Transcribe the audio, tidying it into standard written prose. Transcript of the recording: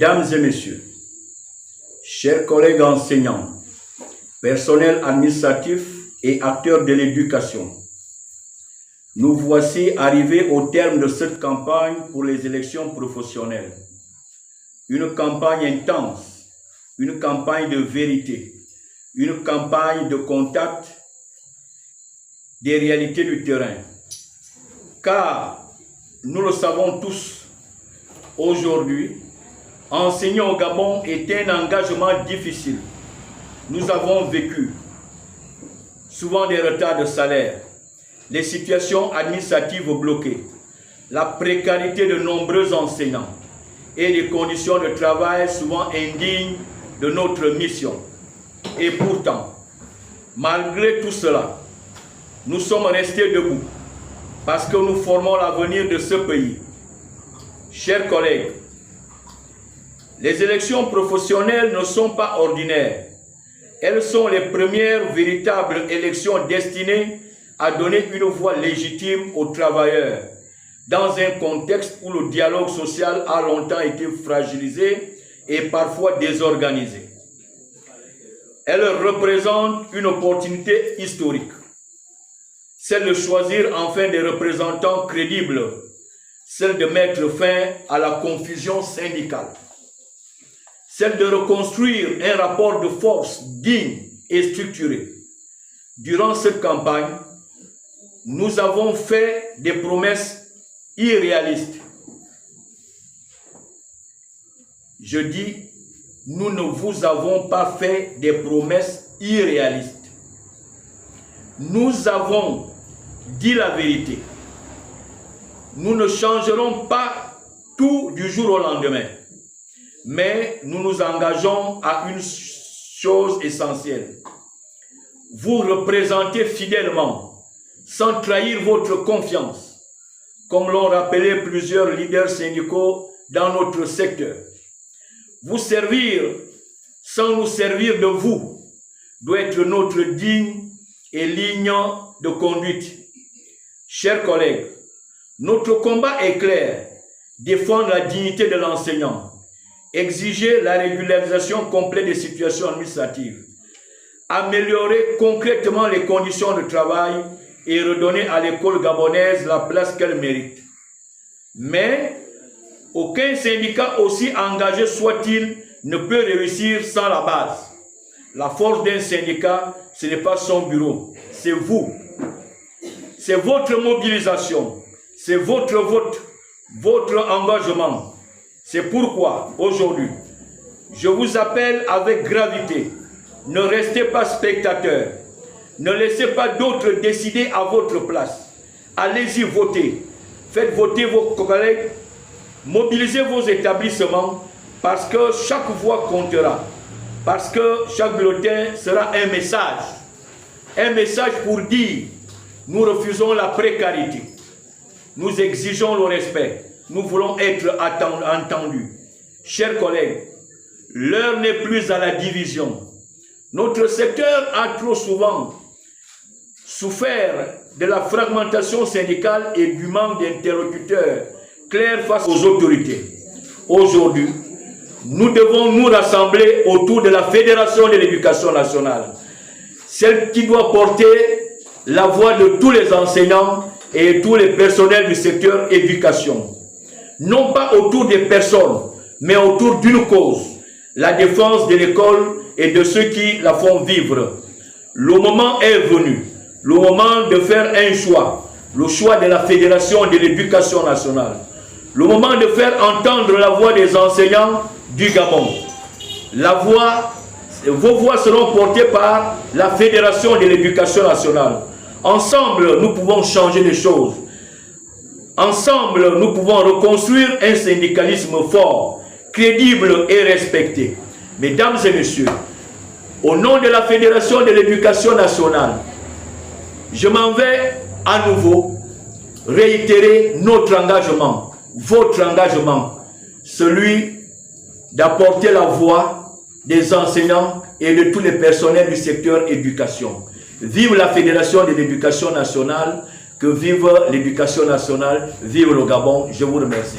Mesdames et messieurs, chers collègues enseignants, personnel administratif et acteurs de l'éducation, nous voici arrivés au terme de cette campagne pour les élections professionnelles. Une campagne intense, une campagne de vérité, une campagne de contact des réalités du terrain. Car, nous le savons tous, aujourd'hui, enseigner au Gabon est un engagement difficile. Nous avons vécu souvent des retards de salaire, les situations administratives bloquées, la précarité de nombreux enseignants et des conditions de travail souvent indignes de notre mission. Et pourtant, malgré tout cela, nous sommes restés debout parce que nous formons l'avenir de ce pays. Chers collègues, les élections professionnelles ne sont pas ordinaires. Elles sont les premières véritables élections destinées à donner une voix légitime aux travailleurs dans un contexte où le dialogue social a longtemps été fragilisé et parfois désorganisé. Elles représentent une opportunité historique, celle de choisir enfin des représentants crédibles, celle de mettre fin à la confusion syndicale, celle de reconstruire un rapport de force digne et structuré. Durant cette campagne, nous avons fait des promesses irréalistes. Je dis, nous ne vous avons pas fait des promesses irréalistes. Nous avons dit la vérité. Nous ne changerons pas tout du jour au lendemain. Mais nous nous engageons à une chose essentielle. Vous représentez fidèlement, sans trahir votre confiance, comme l'ont rappelé plusieurs leaders syndicaux dans notre secteur. Vous servir sans nous servir de vous doit être notre digne et ligne de conduite. Chers collègues, notre combat est clair, défendre la dignité de l'enseignant, exiger la régularisation complète des situations administratives, améliorer concrètement les conditions de travail et redonner à l'école gabonaise la place qu'elle mérite. Mais aucun syndicat, aussi engagé soit-il, ne peut réussir sans la base. La force d'un syndicat, ce n'est pas son bureau, c'est vous. C'est votre mobilisation, c'est votre vote, votre engagement. C'est pourquoi, aujourd'hui, je vous appelle avec gravité. Ne restez pas spectateurs. Ne laissez pas d'autres décider à votre place. Allez-y voter. Faites voter vos collègues. Mobilisez vos établissements parce que chaque voix comptera. Parce que chaque bulletin sera un message. Un message pour dire, nous refusons la précarité. Nous exigeons le respect. Nous voulons être entendus. Chers collègues, l'heure n'est plus à la division. Notre secteur a trop souvent souffert de la fragmentation syndicale et du manque d'interlocuteurs clairs face aux autorités. Aujourd'hui, nous devons nous rassembler autour de la Fédération de l'Éducation nationale, celle qui doit porter la voix de tous les enseignants et tous les personnels du secteur éducation. Non pas autour des personnes, mais autour d'une cause, la défense de l'école et de ceux qui la font vivre. Le moment est venu, le moment de faire un choix, le choix de la Fédération de l'Éducation nationale, le moment de faire entendre la voix des enseignants du Gabon. Vos voix seront portées par la Fédération de l'Éducation nationale. Ensemble, nous pouvons changer les choses. Ensemble, nous pouvons reconstruire un syndicalisme fort, crédible et respecté. Mesdames et messieurs, au nom de la Fédération de l'Éducation nationale, je m'en vais à nouveau réitérer notre engagement, votre engagement, celui d'apporter la voix des enseignants et de tous les personnels du secteur éducation. Vive la Fédération de l'Éducation nationale, que vive l'éducation nationale, vive le Gabon. Je vous remercie.